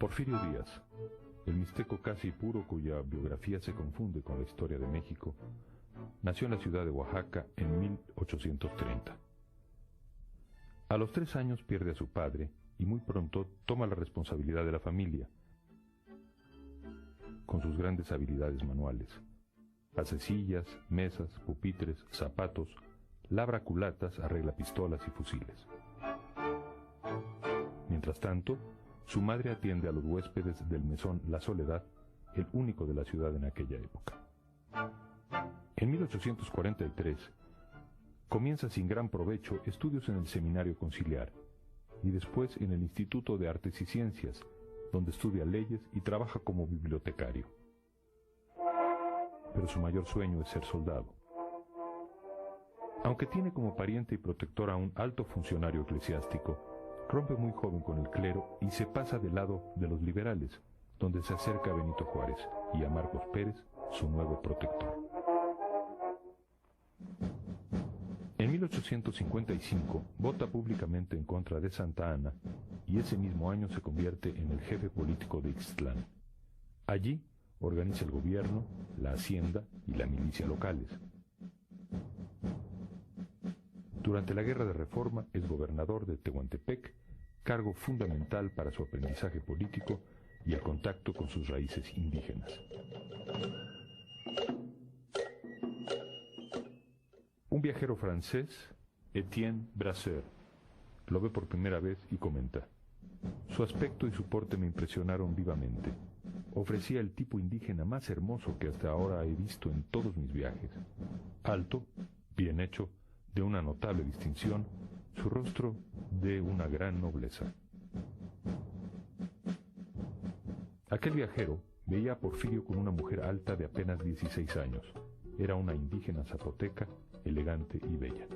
Porfirio Díaz, el mixteco casi puro cuya biografía se confunde con la historia de México, nació en la ciudad de Oaxaca en 1830. A los 3 años pierde a su padre y muy pronto toma la responsabilidad de la familia, con sus grandes habilidades manuales. Hace sillas, mesas, pupitres, zapatos, labra culatas, arregla pistolas y fusiles. Mientras tanto, su madre atiende a los huéspedes del mesón La Soledad, el único de la ciudad en aquella época. En 1843, comienza sin gran provecho estudios en el Seminario Conciliar y después en el Instituto de Artes y Ciencias, donde estudia leyes y trabaja como bibliotecario. Pero su mayor sueño es ser soldado. Aunque tiene como pariente y protector a un alto funcionario eclesiástico, rompe muy joven con el clero y se pasa del lado de los liberales, donde se acerca a Benito Juárez y a Marcos Pérez, su nuevo protector. En 1855 vota públicamente en contra de Santa Anna y ese mismo año se convierte en el jefe político de Ixtlán. Allí organiza el gobierno, la hacienda y la milicia locales. Durante la Guerra de Reforma es gobernador de Tehuantepec, cargo fundamental para su aprendizaje político y el contacto con sus raíces indígenas. Un viajero francés, Etienne Brasseur, lo ve por primera vez y comenta: su aspecto y su porte me impresionaron vivamente. Ofrecía el tipo indígena más hermoso que hasta ahora he visto en todos mis viajes. Alto, bien hecho, de una notable distinción, su rostro de una gran nobleza. Aquel viajero veía a Porfirio con una mujer alta de apenas 16 años. Era una indígena zapoteca, elegante y bella.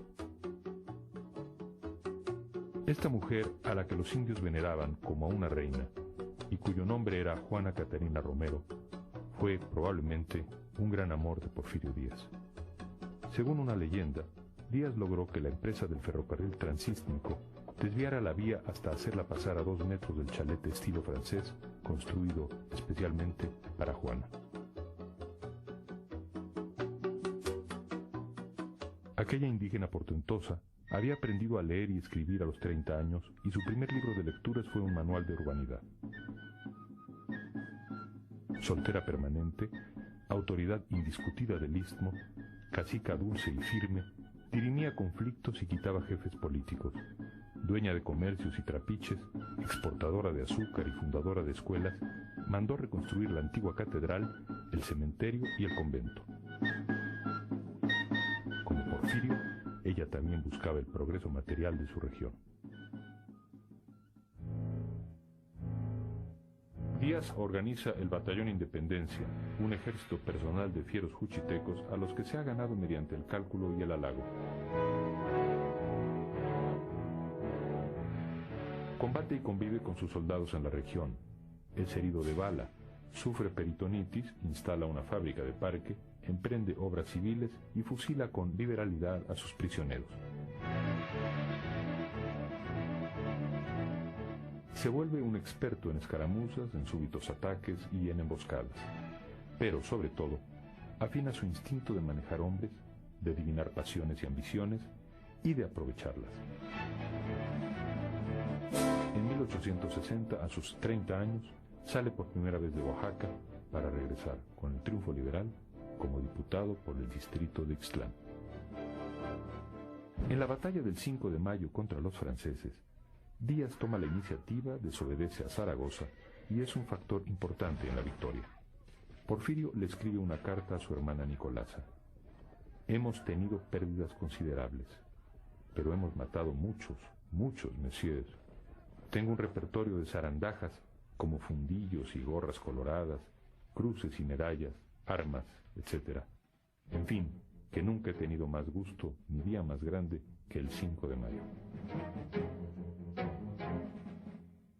Esta mujer, a la que los indios veneraban como a una reina, y cuyo nombre era Juana Catarina Romero, fue probablemente un gran amor de Porfirio Díaz. Según una leyenda, Díaz logró que la empresa del ferrocarril transísmico desviara la vía hasta hacerla pasar a 2 metros del chalet de estilo francés, construido especialmente para Juana. Aquella indígena portentosa había aprendido a leer y escribir a los 30 años y su primer libro de lecturas fue un manual de urbanidad. Soltera permanente, autoridad indiscutida del istmo, cacica dulce y firme, dirimía conflictos y quitaba jefes políticos. Dueña de comercios y trapiches, exportadora de azúcar y fundadora de escuelas, mandó reconstruir la antigua catedral, el cementerio y el convento. Como Porfirio, ella también buscaba el progreso material de su región. Díaz organiza el Batallón Independencia, un ejército personal de fieros juchitecos a los que se ha ganado mediante el cálculo y el halago. Combate y convive con sus soldados en la región. Es herido de bala, sufre peritonitis, instala una fábrica de parque, emprende obras civiles y fusila con liberalidad a sus prisioneros. Se vuelve un experto en escaramuzas, en súbitos ataques y en emboscadas, pero sobre todo, afina su instinto de manejar hombres, de adivinar pasiones y ambiciones y de aprovecharlas. En 1860, a sus 30 años, sale por primera vez de Oaxaca para regresar, con el triunfo liberal, como diputado por el distrito de Ixtlán. En la batalla del 5 de mayo contra los franceses, Díaz toma la iniciativa, desobedece a Zaragoza y es un factor importante en la victoria. Porfirio le escribe una carta a su hermana Nicolasa. Hemos tenido pérdidas considerables, pero hemos matado muchos, messieurs. Tengo un repertorio de zarandajas, como fundillos y gorras coloradas, cruces y medallas, armas, etc. En fin, que nunca he tenido más gusto ni día más grande que el 5 de mayo.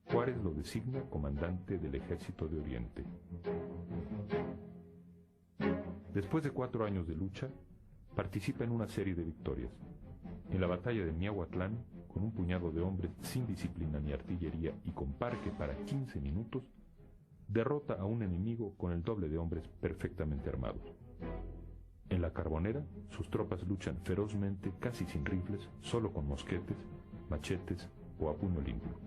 Juárez lo designa comandante del Ejército de Oriente. Después de 4 años de lucha, participa en una serie de victorias. En la batalla de Miahuatlán, con un puñado de hombres sin disciplina ni artillería y con parque para 15 minutos, derrota a un enemigo con el doble de hombres perfectamente armados. En la Carbonera, sus tropas luchan ferozmente, casi sin rifles, solo con mosquetes, machetes o a puño limpio.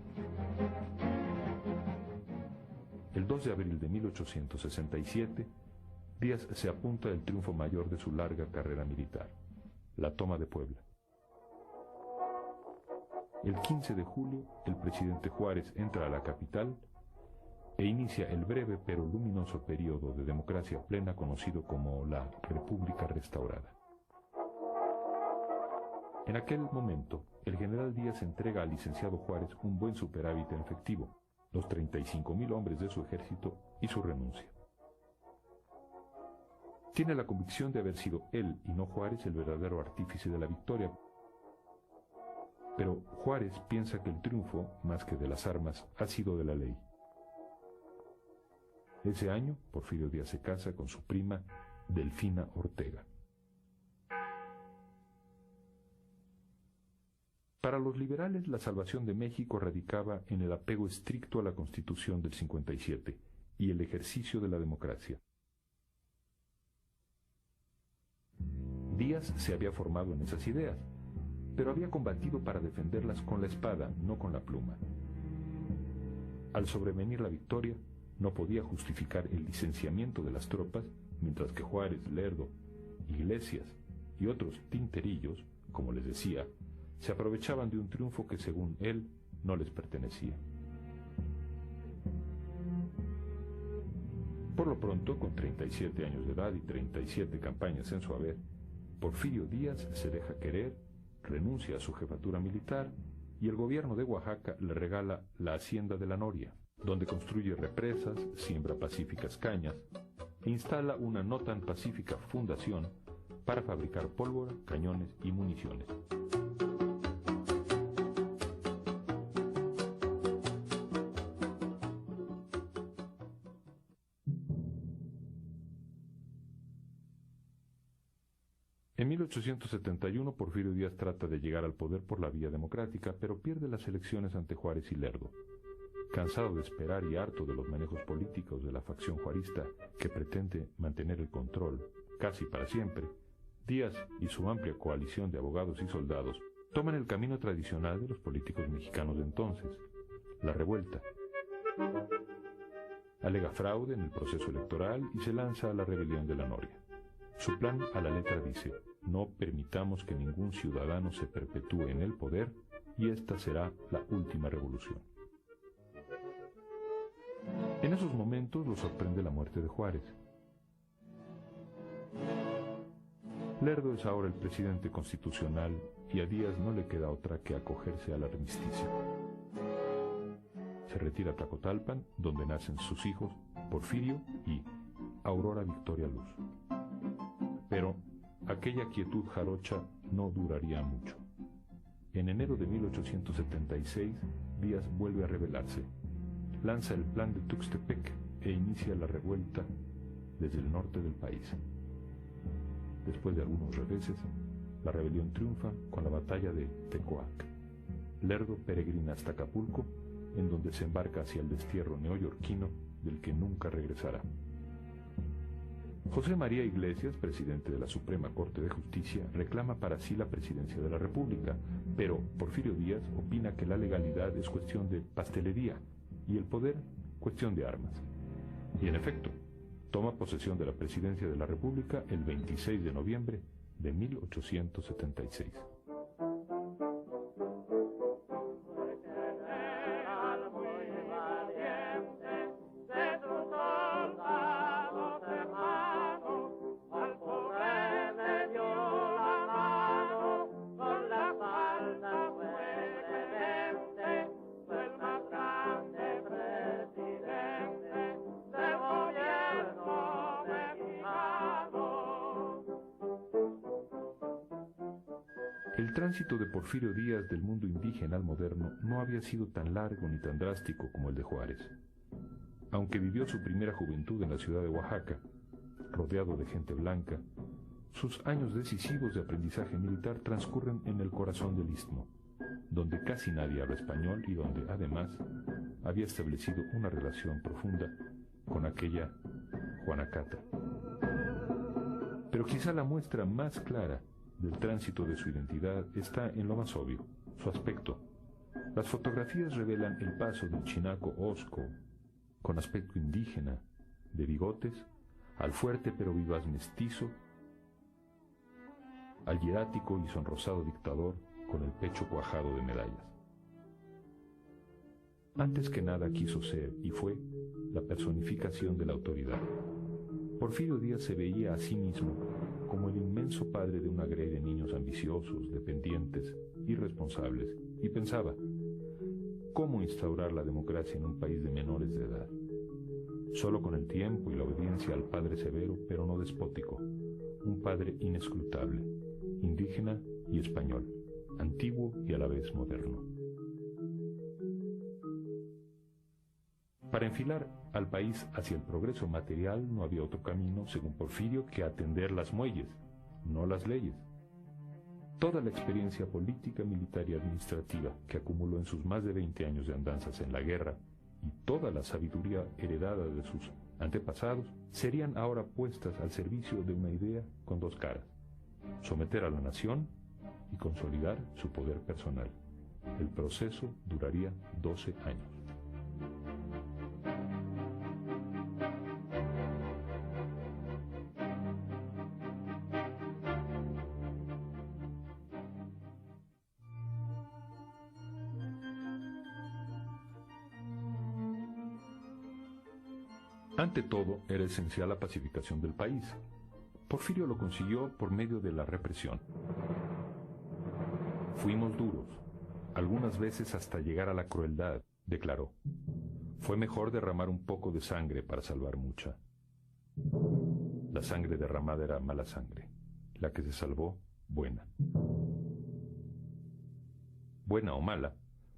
El 2 de abril de 1867, Díaz se apunta el triunfo mayor de su larga carrera militar, la toma de Puebla. El 15 de julio, el presidente Juárez entra a la capital e inicia el breve pero luminoso periodo de democracia plena conocido como la República Restaurada. En aquel momento, el general Díaz entrega al licenciado Juárez un buen superávit en efectivo, los 35,000 hombres de su ejército y su renuncia. Tiene la convicción de haber sido él y no Juárez el verdadero artífice de la victoria, pero Juárez piensa que el triunfo, más que de las armas, ha sido de la ley. Ese año, Porfirio Díaz se casa con su prima Delfina Ortega. Para los liberales, la salvación de México radicaba en el apego estricto a la Constitución del 57 y el ejercicio de la democracia. Díaz se había formado en esas ideas, pero había combatido para defenderlas con la espada, no con la pluma. Al sobrevenir la victoria, no podía justificar el licenciamiento de las tropas, mientras que Juárez, Lerdo, Iglesias y otros tinterillos, como les decía, se aprovechaban de un triunfo que, según él, no les pertenecía. Por lo pronto, con 37 años de edad y 37 campañas en su haber, Porfirio Díaz se deja querer, renuncia a su jefatura militar y el gobierno de Oaxaca le regala la hacienda de la Noria, donde construye represas, siembra pacíficas cañas e instala una no tan pacífica fundación para fabricar pólvora, cañones y municiones. En 1871, Porfirio Díaz trata de llegar al poder por la vía democrática, pero pierde las elecciones ante Juárez y Lerdo. Cansado de esperar y harto de los manejos políticos de la facción juarista que pretende mantener el control, casi para siempre, Díaz y su amplia coalición de abogados y soldados toman el camino tradicional de los políticos mexicanos de entonces, la revuelta. Alega fraude en el proceso electoral y se lanza a la rebelión de la Noria. Su plan a la letra dice: no permitamos que ningún ciudadano se perpetúe en el poder y esta será la última revolución. En esos momentos lo sorprende la muerte de Juárez. Lerdo es ahora el presidente constitucional y a Díaz no le queda otra que acogerse al armisticio. Se retira a Tlacotalpan, donde nacen sus hijos Porfirio y Aurora Victoria Luz. Pero aquella quietud jarocha no duraría mucho. En enero de 1876, Díaz vuelve a rebelarse. Lanza el plan de Tuxtepec e inicia la revuelta desde el norte del país. Después de algunos reveses, la rebelión triunfa con la batalla de Tecoac. Lerdo peregrina hasta Acapulco, en donde se embarca hacia el destierro neoyorquino del que nunca regresará. José María Iglesias, presidente de la Suprema Corte de Justicia, reclama para sí la presidencia de la República, pero Porfirio Díaz opina que la legalidad es cuestión de pastelería y el poder cuestión de armas. Y en efecto, toma posesión de la presidencia de la República el 26 de noviembre de 1876. El tránsito de Porfirio Díaz del mundo indígena al moderno no había sido tan largo ni tan drástico como el de Juárez. Aunque vivió su primera juventud en la ciudad de Oaxaca, rodeado de gente blanca, sus años decisivos de aprendizaje militar transcurren en el corazón del Istmo, donde casi nadie habla español y donde, además, había establecido una relación profunda con aquella Juana Catra. Pero quizá la muestra más clara del tránsito de su identidad está en lo más obvio, su aspecto. Las fotografías revelan el paso del chinaco hosco, con aspecto indígena, de bigotes, al fuerte pero vivaz mestizo, al hierático y sonrosado dictador con el pecho cuajado de medallas. Antes que nada quiso ser y fue la personificación de la autoridad. Porfirio Díaz se veía a sí mismo como el inmenso padre de una grey de niños ambiciosos, dependientes, irresponsables, y pensaba, ¿cómo instaurar la democracia en un país de menores de edad? Solo con el tiempo y la obediencia al padre severo, pero no despótico, un padre inescrutable, indígena y español, antiguo y a la vez moderno. Para enfilar al país hacia el progreso material no había otro camino, según Porfirio, que atender las muelles, no las leyes. Toda la experiencia política, militar y administrativa que acumuló en sus más de 20 años de andanzas en la guerra y toda la sabiduría heredada de sus antepasados serían ahora puestas al servicio de una idea con dos caras: someter a la nación y consolidar su poder personal. El proceso duraría 12 años. Ante todo, era esencial la pacificación del país. Porfirio lo consiguió por medio de la represión. Fuimos duros, algunas veces hasta llegar a la crueldad, declaró. Fue mejor derramar un poco de sangre para salvar mucha. La sangre derramada era mala sangre, la que se salvó, buena. Buena o mala,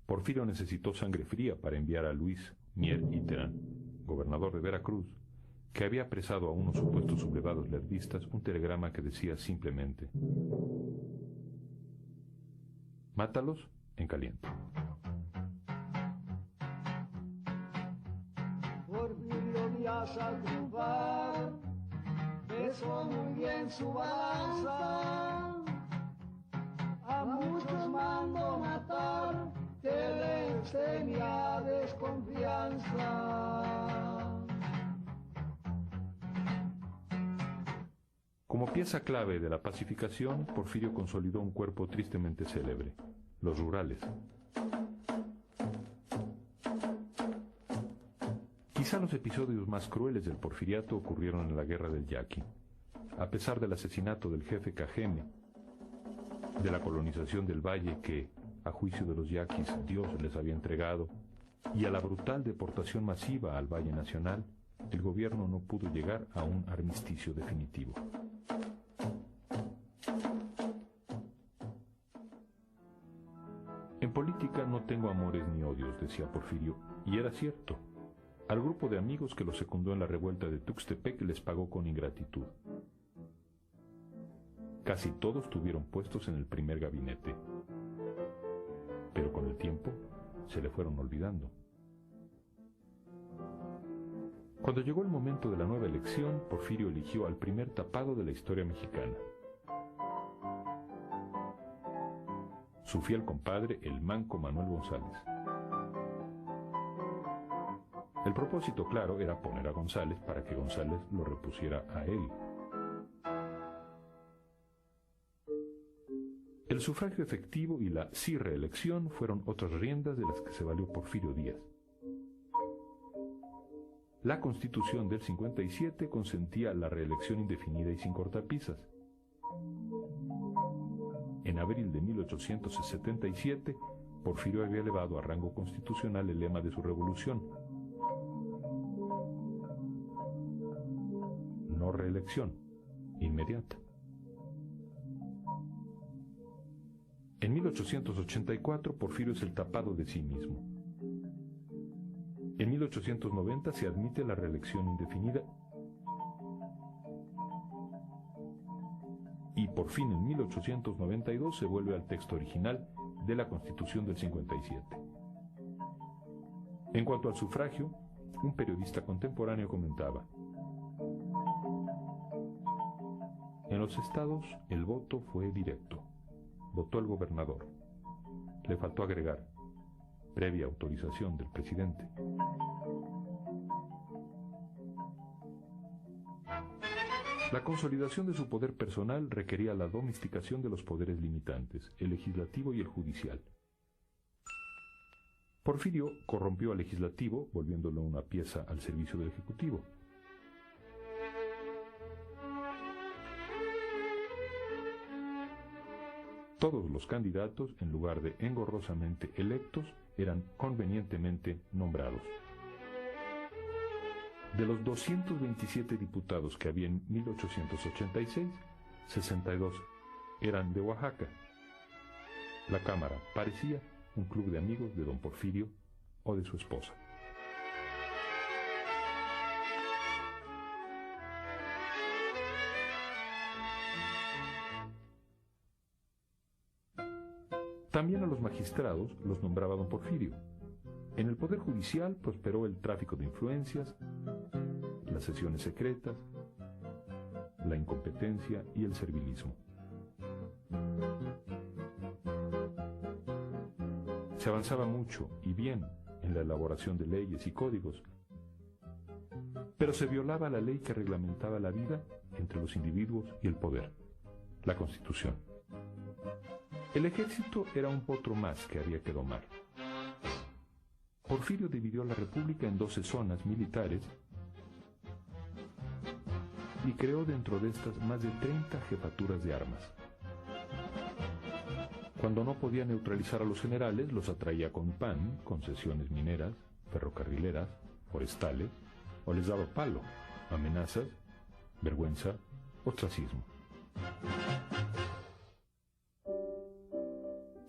Porfirio necesitó sangre fría para enviar a Luis Mier y Terán, gobernador de Veracruz, que había apresado a unos supuestos sublevados lerdistas, un telegrama que decía simplemente: mátalos en caliente. Porfirio Díaz al triunfar pesó muy bien su balanza, a muchos mandó matar, que les tenía desconfianza. Como pieza clave de la pacificación, Porfirio consolidó un cuerpo tristemente célebre: los rurales. Quizá los episodios más crueles del porfiriato ocurrieron en la Guerra del Yaqui. A pesar del asesinato del jefe Cajeme, de la colonización del valle que, a juicio de los yaquis, Dios les había entregado, y a la brutal deportación masiva al Valle Nacional, el gobierno no pudo llegar a un armisticio definitivo. En política no tengo amores ni odios, decía Porfirio, y era cierto. Al grupo de amigos que lo secundó en la revuelta de Tuxtepec les pagó con ingratitud. Casi todos tuvieron puestos en el primer gabinete, pero con el tiempo se le fueron olvidando. Cuando llegó el momento de la nueva elección, Porfirio eligió al primer tapado de la historia mexicana. Su fiel compadre, el manco Manuel González. El propósito, claro, era poner a González para que González lo repusiera a él. El sufragio efectivo y la sí reelección fueron otras riendas de las que se valió Porfirio Díaz. La Constitución del 57 consentía la reelección indefinida y sin cortapisas. En abril de 1877, Porfirio había elevado a rango constitucional el lema de su revolución: no reelección, inmediata. En 1884, Porfirio es el tapado de sí mismo. En 1890 se admite la reelección indefinida y por fin en 1892 se vuelve al texto original de la Constitución del 57. En cuanto al sufragio, un periodista contemporáneo comentaba: en los estados el voto fue directo. Votó el gobernador. Le faltó agregar, previa autorización del presidente. La consolidación de su poder personal requería la domesticación de los poderes limitantes, el legislativo y el judicial. Porfirio corrompió al legislativo, volviéndolo una pieza al servicio del ejecutivo. Todos los candidatos, en lugar de engorrosamente electos, eran convenientemente nombrados. De los 227 diputados que había en 1886, 62 eran de Oaxaca. La Cámara parecía un club de amigos de don Porfirio o de su esposa. También a los magistrados los nombraba don Porfirio. En el Poder Judicial prosperó el tráfico de influencias, las sesiones secretas, la incompetencia y el servilismo. Se avanzaba mucho y bien en la elaboración de leyes y códigos, pero se violaba la ley que reglamentaba la vida entre los individuos y el poder, la Constitución. El ejército era un potro más que había que domar. Porfirio dividió la República en 12 zonas militares y creó dentro de estas más de 30 jefaturas de armas. Cuando no podía neutralizar a los generales, los atraía con pan, concesiones mineras, ferrocarrileras, forestales, o les daba palo, amenazas, vergüenza, ostracismo.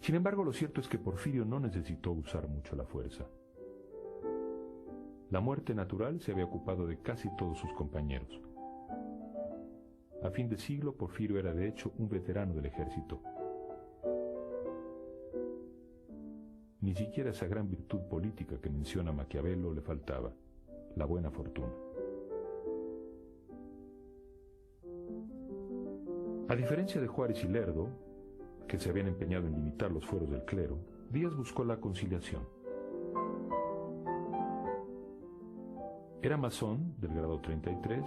Sin embargo, lo cierto es que Porfirio no necesitó usar mucho la fuerza. La muerte natural se había ocupado de casi todos sus compañeros. A fin de siglo, Porfirio era de hecho un veterano del ejército. Ni siquiera esa gran virtud política que menciona Maquiavelo le faltaba, la buena fortuna. A diferencia de Juárez y Lerdo, que se habían empeñado en limitar los fueros del clero, Díaz buscó la conciliación. Era masón del grado 33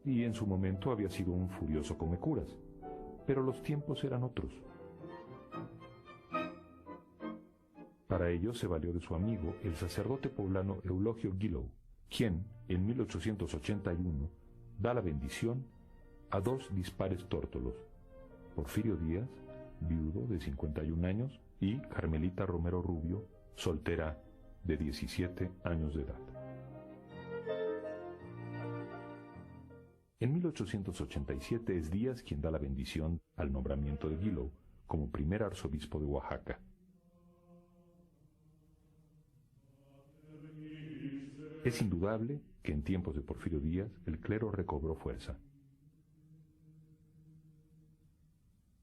y en su momento había sido un furioso comecuras, pero los tiempos eran otros. Para ello se valió de su amigo, el sacerdote poblano Eulogio Guilou, quien, en 1881, da la bendición a 2 dispares tórtolos, Porfirio Díaz, viudo de 51 años, y Carmelita Romero Rubio, soltera de 17 años de edad. En 1887 es Díaz quien da la bendición al nombramiento de Guilou como primer arzobispo de Oaxaca. Es indudable que en tiempos de Porfirio Díaz el clero recobró fuerza.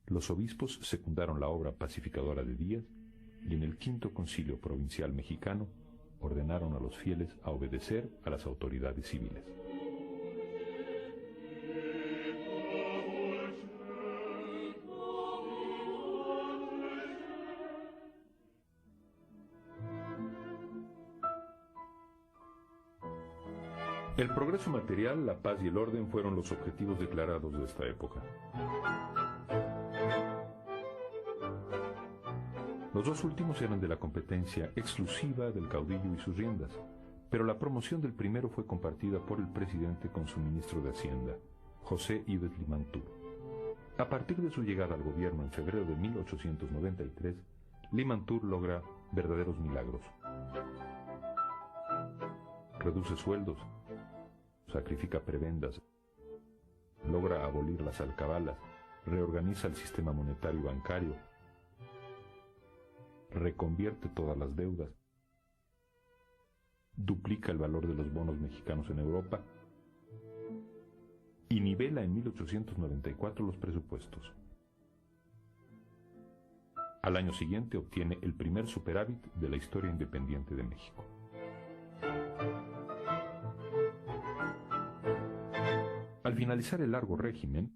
Los obispos secundaron la obra pacificadora de Díaz y en el Quinto Concilio Provincial Mexicano ordenaron a los fieles a obedecer a las autoridades civiles. El progreso material, la paz y el orden fueron los objetivos declarados de esta época. Los dos últimos eran de la competencia exclusiva del caudillo y sus riendas, pero la promoción del primero fue compartida por el presidente con su ministro de Hacienda, José Yves Limantour. A partir de su llegada al gobierno en febrero de 1893, Limantour logra verdaderos milagros. Reduce sueldos, sacrifica prebendas, logra abolir las alcabalas, reorganiza el sistema monetario y bancario, reconvierte todas las deudas, duplica el valor de los bonos mexicanos en Europa y nivela en 1894 los presupuestos. Al año siguiente obtiene el primer superávit de la historia independiente de México. Al finalizar el largo régimen,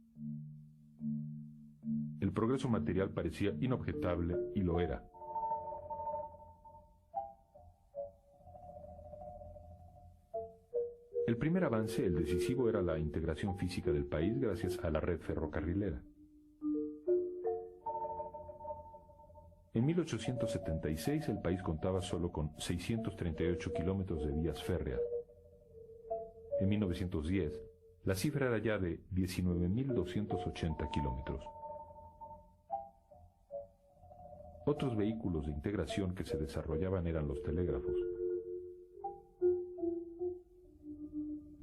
el progreso material parecía inobjetable y lo era. El primer avance, el decisivo, era la integración física del país gracias a la red ferrocarrilera. En 1876 el país contaba solo con 638 kilómetros de vías férreas. En 1910 la cifra era ya de 19.280 kilómetros. Otros vehículos de integración que se desarrollaban eran los telégrafos.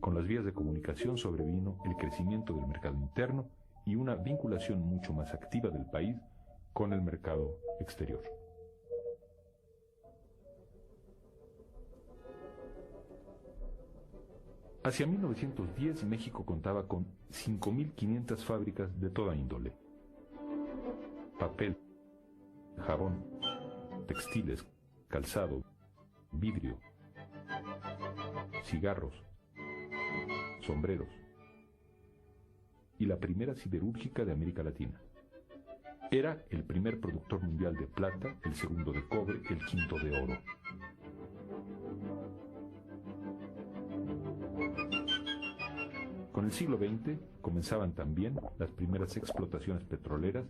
Con las vías de comunicación sobrevino el crecimiento del mercado interno y una vinculación mucho más activa del país con el mercado exterior. Hacia 1910 México contaba con 5.500 fábricas de toda índole. Papel, jabón, textiles, calzado, vidrio, cigarros, sombreros y la primera siderúrgica de América Latina. Era el primer productor mundial de plata, el segundo de cobre, el quinto de oro. Con el siglo XX comenzaban también las primeras explotaciones petroleras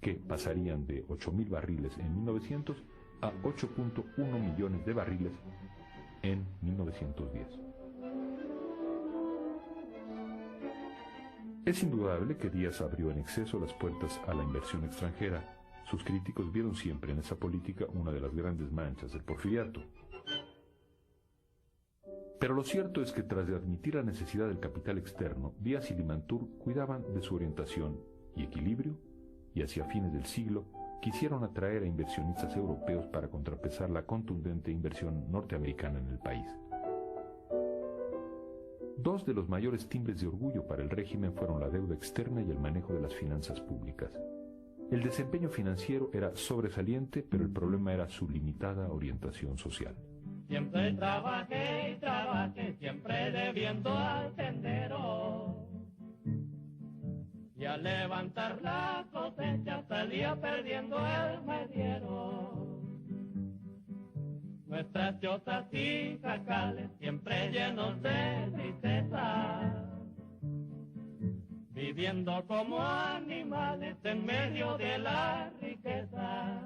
que pasarían de 8.000 barriles en 1900 a 8.1 millones de barriles en 1910. Es indudable que Díaz abrió en exceso las puertas a la inversión extranjera. Sus críticos vieron siempre en esa política una de las grandes manchas del porfiriato. Pero lo cierto es que tras de admitir la necesidad del capital externo, Díaz y Limantour cuidaban de su orientación y equilibrio, y hacia fines del siglo quisieron atraer a inversionistas europeos para contrapesar la contundente inversión norteamericana en el país. Dos de los mayores timbres de orgullo para el régimen fueron la deuda externa y el manejo de las finanzas públicas. El desempeño financiero era sobresaliente, pero el problema era su limitada orientación social. Siempre trabajé y trabajé, siempre debiendo al tendero. Y al levantar la cosecha salía perdiendo el mediero. Nuestras chozas y jacales siempre llenos de tristeza, viviendo como animales en medio de la riqueza.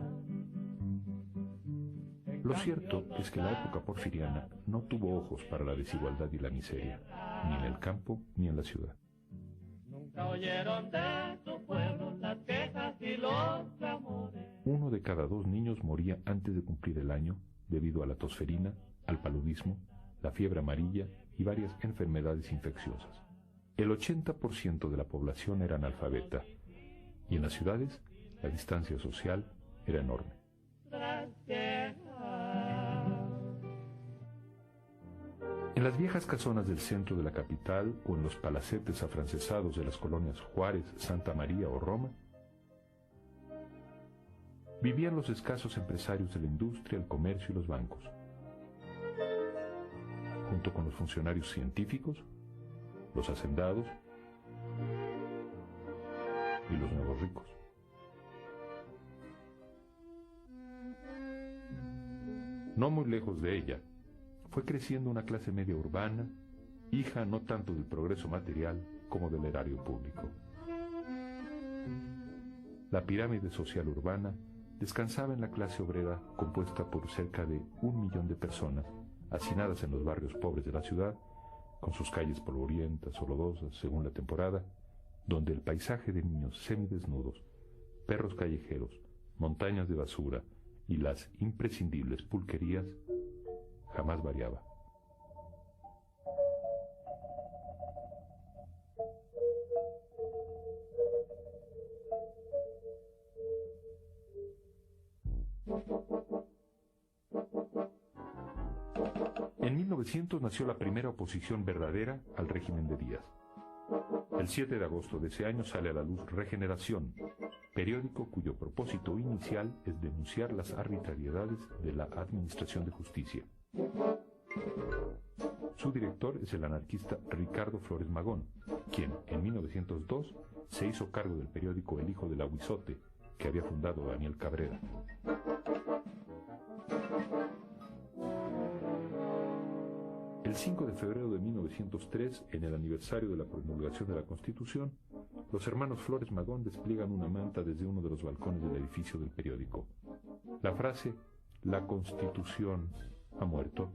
Lo cierto es que la época porfiriana no tuvo ojos para la desigualdad y la miseria, ni en el campo ni en la ciudad. Nunca oyeron de su pueblo las quejas y los clamores. 1 de cada 2 niños moría antes de cumplir el año debido a la tosferina, al paludismo, la fiebre amarilla y varias enfermedades infecciosas. El 80% de la población era analfabeta y en las ciudades la distancia social era enorme. En las viejas casonas del centro de la capital o en los palacetes afrancesados de las colonias Juárez, Santa María o Roma, vivían los escasos empresarios de la industria, el comercio y los bancos, junto con los funcionarios científicos, los hacendados y los nuevos ricos. No muy lejos de ella, fue creciendo una clase media urbana, hija no tanto del progreso material como del erario público. La pirámide social urbana descansaba en la clase obrera compuesta por cerca de 1 millón de personas hacinadas en los barrios pobres de la ciudad, con sus calles polvorientas o lodosas según la temporada, donde el paisaje de niños semidesnudos, perros callejeros, montañas de basura y las imprescindibles pulquerías jamás variaba. En 1900 nació la primera oposición verdadera al régimen de Díaz. El 7 de agosto de ese año sale a la luz Regeneración, periódico cuyo propósito inicial es denunciar las arbitrariedades de la Administración de Justicia. Su director es el anarquista Ricardo Flores Magón, quien en 1902 se hizo cargo del periódico El Hijo del Aguizote, que había fundado Daniel Cabrera. El 5 de febrero de 1903, en el aniversario de la promulgación de la Constitución, los hermanos Flores Magón despliegan una manta desde uno de los balcones del edificio del periódico. La frase "La Constitución ha muerto"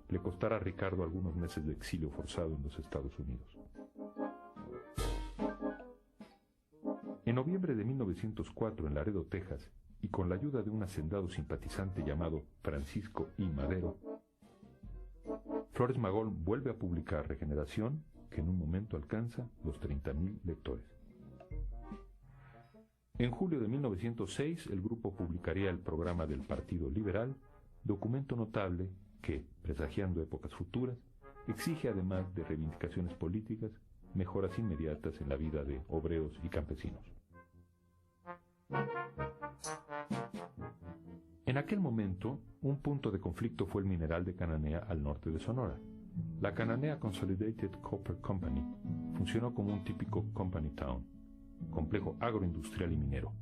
le costará a Ricardo algunos meses de exilio forzado en los Estados Unidos. En noviembre de 1904, en Laredo, Texas, y con la ayuda de un hacendado simpatizante llamado Francisco I. Madero, Flores Magón vuelve a publicar Regeneración, que en un momento alcanza los 30.000 lectores. En julio de 1906, el grupo publicaría el programa del Partido Liberal, documento notable que, presagiando épocas futuras, exige además de reivindicaciones políticas, mejoras inmediatas en la vida de obreros y campesinos. En aquel momento, un punto de conflicto fue el mineral de Cananea al norte de Sonora. La Cananea Consolidated Copper Company funcionó como un típico company town, complejo agroindustrial y minero.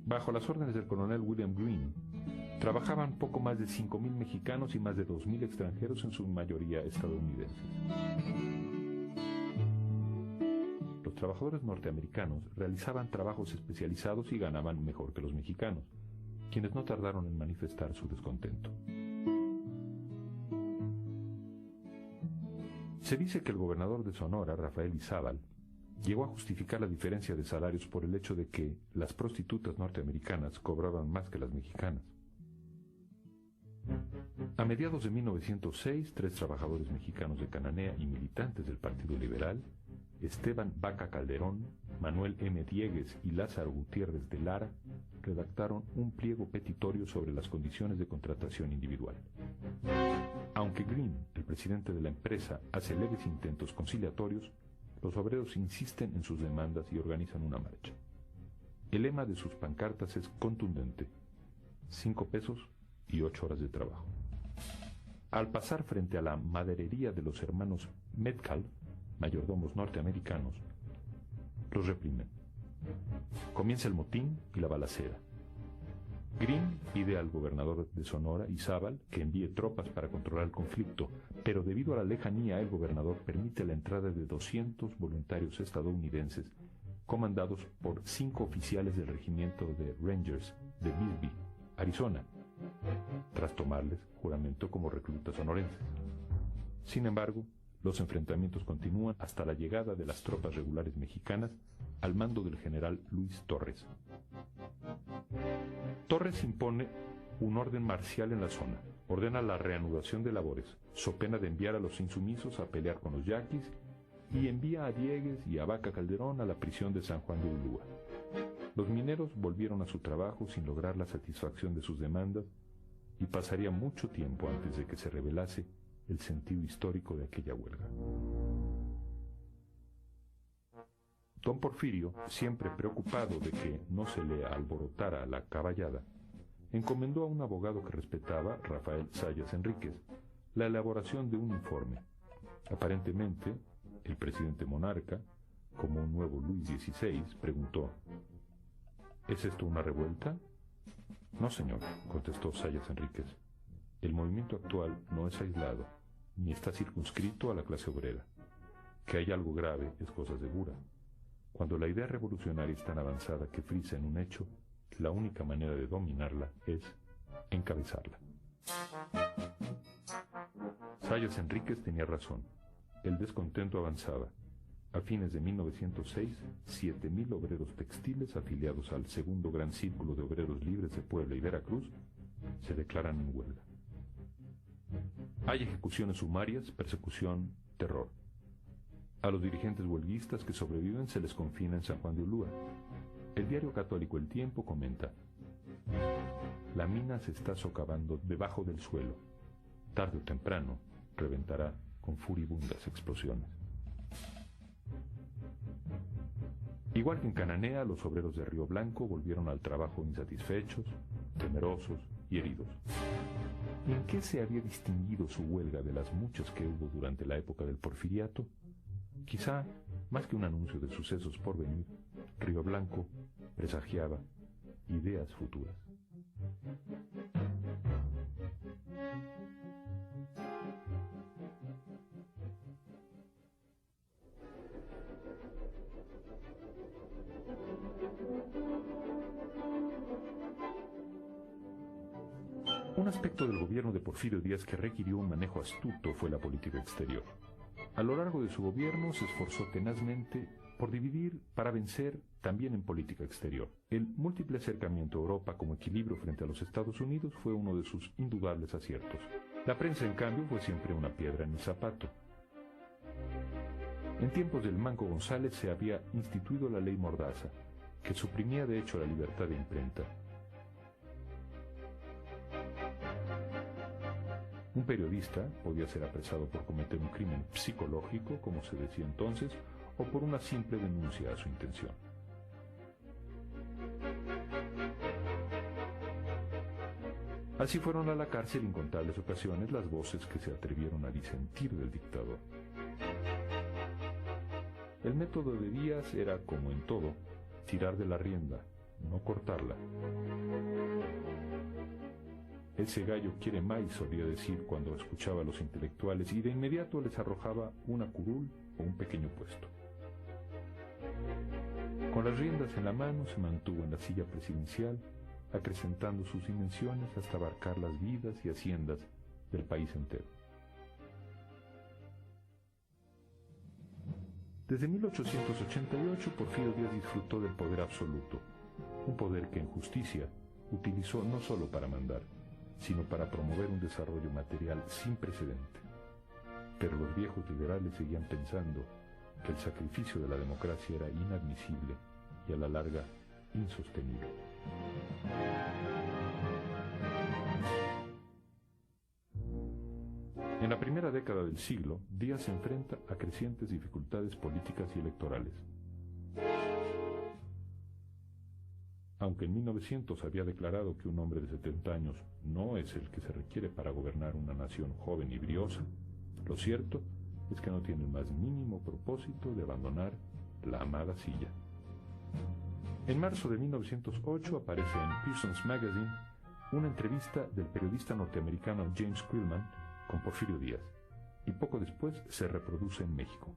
Bajo las órdenes del coronel William Greene, trabajaban poco más de 5.000 mexicanos y más de 2.000 extranjeros, en su mayoría estadounidenses. Los trabajadores norteamericanos realizaban trabajos especializados y ganaban mejor que los mexicanos, quienes no tardaron en manifestar su descontento. Se dice que el gobernador de Sonora, Rafael Izabal, llegó a justificar la diferencia de salarios por el hecho de que las prostitutas norteamericanas cobraban más que las mexicanas. A mediados de 1906, 3 trabajadores mexicanos de Cananea y militantes del Partido Liberal, Esteban Vaca Calderón, Manuel M. Diegues y Lázaro Gutiérrez de Lara, redactaron un pliego petitorio sobre las condiciones de contratación individual. Aunque Greene, el presidente de la empresa, hace leves intentos conciliatorios, los obreros insisten en sus demandas y organizan una marcha. El lema de sus pancartas es contundente: 5 pesos y 8 horas de trabajo. Al pasar frente a la maderería de los hermanos Metcalf, mayordomos norteamericanos, los reprimen. Comienza el motín y la balacera. Greene pide al gobernador de Sonora, Izabal, que envíe tropas para controlar el conflicto, pero debido a la lejanía, el gobernador permite la entrada de 200 voluntarios estadounidenses, comandados por 5 oficiales del regimiento de Rangers de Bisbee, Arizona, tras tomarles juramento como reclutas sonorenses. Sin embargo, los enfrentamientos continúan hasta la llegada de las tropas regulares mexicanas al mando del general Luis Torres. Torres impone un orden marcial en la zona, ordena la reanudación de labores, so pena de enviar a los insumisos a pelear con los yaquis, y envía a Diegues y a Vaca Calderón a la prisión de San Juan de Ulúa. Los mineros volvieron a su trabajo sin lograr la satisfacción de sus demandas, y pasaría mucho tiempo antes de que se revelase el sentido histórico de aquella huelga. Don Porfirio, siempre preocupado de que no se le alborotara la caballada, encomendó a un abogado que respetaba, Rafael Zayas Enríquez, la elaboración de un informe. Aparentemente, el presidente monarca, como un nuevo Luis XVI, preguntó: ¿es esto una revuelta? No, señor, contestó Zayas Enríquez. El movimiento actual no es aislado, ni está circunscrito a la clase obrera. Que hay algo grave es cosa segura. Cuando la idea revolucionaria es tan avanzada que frisa en un hecho, la única manera de dominarla es encabezarla. Zayas Enríquez tenía razón. El descontento avanzaba. A fines de 1906, 7.000 obreros textiles afiliados al segundo gran círculo de obreros libres de Puebla y Veracruz se declaran en huelga. Hay ejecuciones sumarias, persecución, terror. A los dirigentes huelguistas que sobreviven se les confina en San Juan de Ulúa. El diario católico El Tiempo comenta: la mina se está socavando debajo del suelo. Tarde o temprano reventará con furibundas explosiones. Igual que en Cananea, los obreros de Río Blanco volvieron al trabajo insatisfechos, temerosos y heridos. ¿En qué se había distinguido su huelga de las muchas que hubo durante la época del Porfiriato? Quizá, más que un anuncio de sucesos por venir, Río Blanco presagiaba ideas futuras. Un aspecto del gobierno de Porfirio Díaz que requirió un manejo astuto fue la política exterior. A lo largo de su gobierno se esforzó tenazmente por dividir para vencer también en política exterior. El múltiple acercamiento a Europa como equilibrio frente a los Estados Unidos fue uno de sus indudables aciertos. La prensa, en cambio, fue siempre una piedra en el zapato. En tiempos del Manco González se había instituido la ley Mordaza, que suprimía de hecho la libertad de imprenta. Un periodista podía ser apresado por cometer un crimen psicológico, como se decía entonces, o por una simple denuncia a su intención. Así fueron a la cárcel incontables ocasiones las voces que se atrevieron a disentir del dictador. El método de Díaz era, como en todo, tirar de la rienda, no cortarla. Ese gallo quiere maíz, solía decir cuando escuchaba a los intelectuales, y de inmediato les arrojaba una curul o un pequeño puesto. Con las riendas en la mano se mantuvo en la silla presidencial, acrecentando sus dimensiones hasta abarcar las vidas y haciendas del país entero. Desde 1888, Porfirio Díaz disfrutó del poder absoluto, un poder que en justicia utilizó no solo para mandar, sino para promover un desarrollo material sin precedente. Pero los viejos liberales seguían pensando que el sacrificio de la democracia era inadmisible y a la larga insostenible. En la primera década del siglo, Díaz se enfrenta a crecientes dificultades políticas y electorales. Aunque en 1900 había declarado que un hombre de 70 años no es el que se requiere para gobernar una nación joven y briosa, lo cierto es que no tiene el más mínimo propósito de abandonar la amada silla. En marzo de 1908 aparece en Pearson's Magazine una entrevista del periodista norteamericano James Quillman con Porfirio Díaz, y poco después se reproduce en México.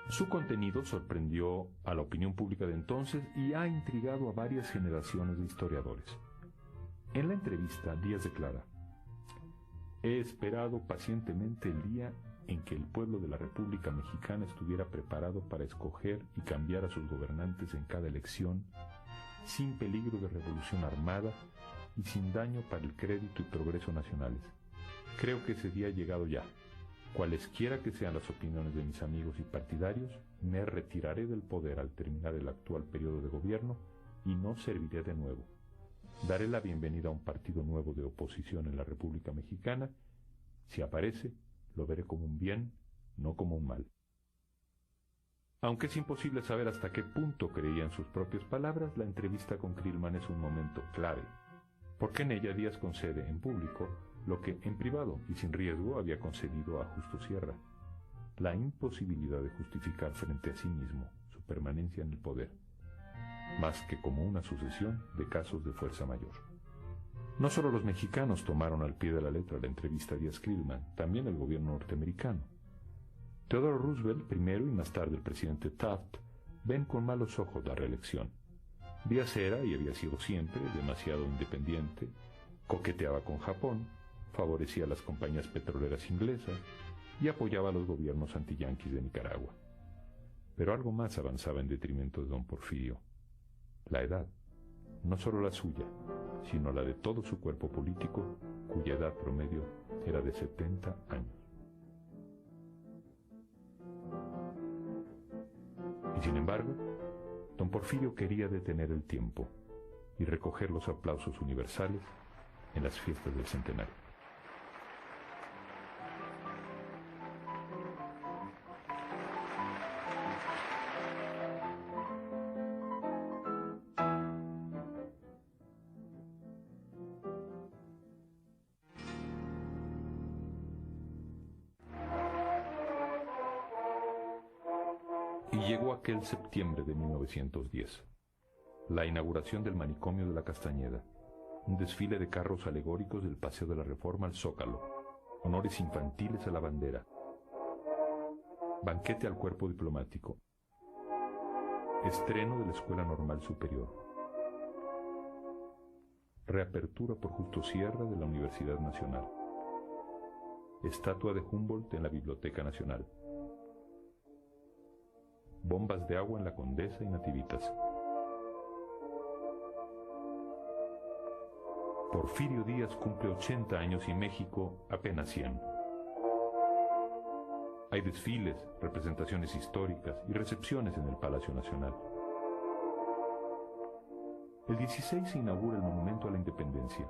Su contenido sorprendió a la opinión pública de entonces y ha intrigado a varias generaciones de historiadores. En la entrevista, Díaz declara: «He esperado pacientemente el día en que el pueblo de la República Mexicana estuviera preparado para escoger y cambiar a sus gobernantes en cada elección, sin peligro de revolución armada y sin daño para el crédito y progreso nacionales. Creo que ese día ha llegado ya. Cualesquiera que sean las opiniones de mis amigos y partidarios, me retiraré del poder al terminar el actual periodo de gobierno y no serviré de nuevo. Daré la bienvenida a un partido nuevo de oposición en la República Mexicana. Si aparece, lo veré como un bien, no como un mal». Aunque es imposible saber hasta qué punto creía en sus propias palabras, la entrevista con Quillman es un momento clave, porque en ella Díaz concede en público lo que en privado y sin riesgo había concedido a Justo Sierra: la imposibilidad de justificar frente a sí mismo su permanencia en el poder, más que como una sucesión de casos de fuerza mayor. No solo los mexicanos tomaron al pie de la letra la entrevista a Díaz-Quillman, también el gobierno norteamericano. Theodore Roosevelt primero y más tarde el presidente Taft ven con malos ojos la reelección. Díaz era, y había sido siempre, demasiado independiente, coqueteaba con Japón, favorecía a las compañías petroleras inglesas y apoyaba a los gobiernos antiyanquis de Nicaragua. Pero algo más avanzaba en detrimento de don Porfirio: la edad, no solo la suya, sino la de todo su cuerpo político, cuya edad promedio era de 70 años. Y sin embargo, don Porfirio quería detener el tiempo y recoger los aplausos universales en las fiestas del centenario. Y llegó aquel septiembre de 1910, la inauguración del manicomio de la Castañeda, un desfile de carros alegóricos del Paseo de la Reforma al Zócalo, honores infantiles a la bandera, banquete al cuerpo diplomático, estreno de la Escuela Normal Superior, reapertura por Justo Sierra de la Universidad Nacional, estatua de Humboldt en la Biblioteca Nacional, bombas de agua en la Condesa y Nativitas. Porfirio Díaz cumple 80 años y México apenas 100. Hay desfiles, representaciones históricas y recepciones en el Palacio Nacional. El 16 se inaugura el Monumento a la Independencia.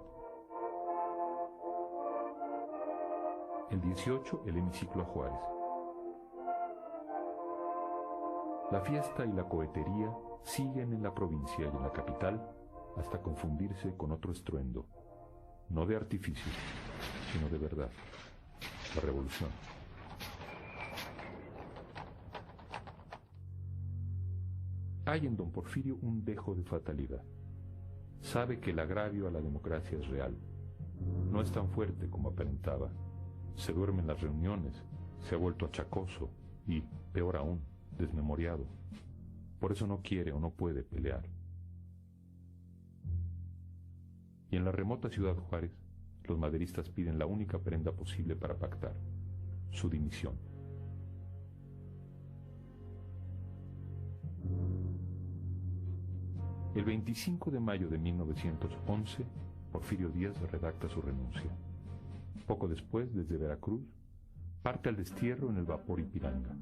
El 18 el Hemiciclo a Juárez. La fiesta y la cohetería siguen en la provincia y en la capital hasta confundirse con otro estruendo, no de artificio, sino de verdad, la revolución. Hay en don Porfirio un dejo de fatalidad. Sabe que el agravio a la democracia es real. No es tan fuerte como aparentaba. Se duerme en las reuniones, se ha vuelto achacoso y, peor aún, desmemoriado. Por eso no quiere o no puede pelear. Y en la remota ciudad Juárez, los maderistas piden la única prenda posible para pactar, su dimisión. El 25 de mayo de 1911, Porfirio Díaz redacta su renuncia. Poco después, desde Veracruz, parte al destierro en el vapor Ipiranga.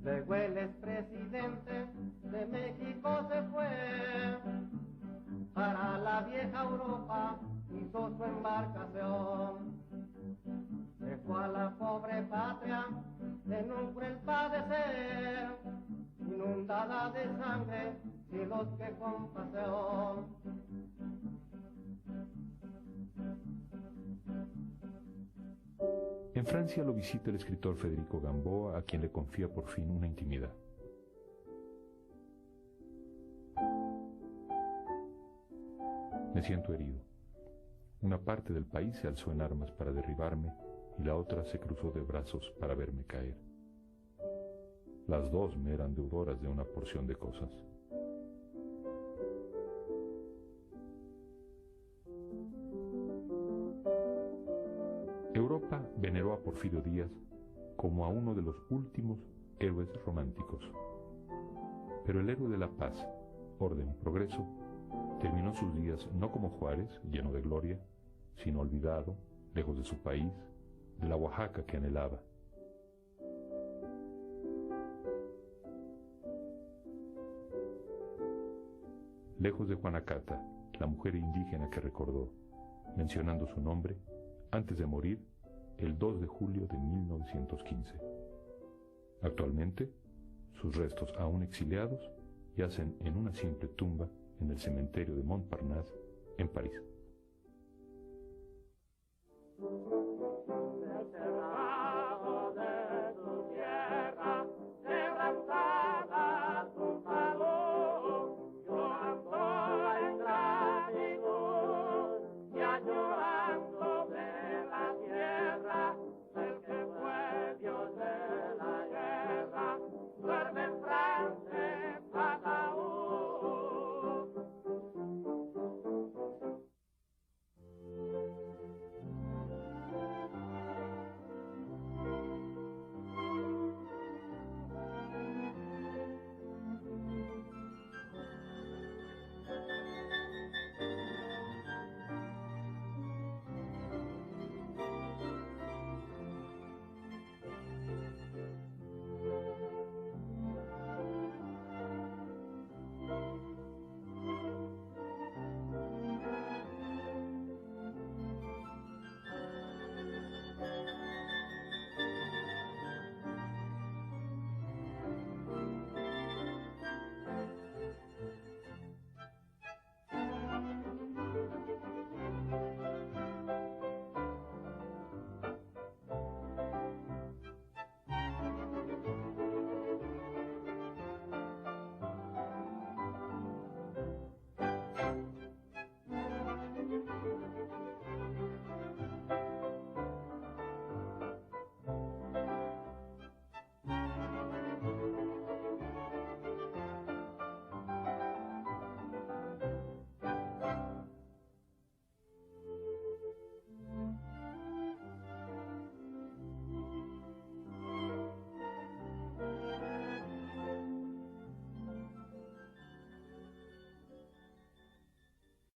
Luego el expresidente de México se fue para la vieja Europa, hizo su embarcación. Dejó a la pobre patria en un cruel padecer, inundada de sangre y los que con pasión. En Francia lo visita el escritor Federico Gamboa, a quien le confía por fin una intimidad. Me siento herido. Una parte del país se alzó en armas para derribarme y la otra se cruzó de brazos para verme caer. Las dos me eran deudoras de una porción de cosas. Europa veneró a Porfirio Díaz como a uno de los últimos héroes románticos. Pero el héroe de la paz, orden y progreso terminó sus días no como Juárez, lleno de gloria, sino olvidado, lejos de su país, de la Oaxaca que anhelaba. Lejos de Juanacata, la mujer indígena que recordó, mencionando su nombre, antes de morir, el 2 de julio de 1915. Actualmente, sus restos aún exiliados yacen en una simple tumba en el cementerio de Montparnasse, en París.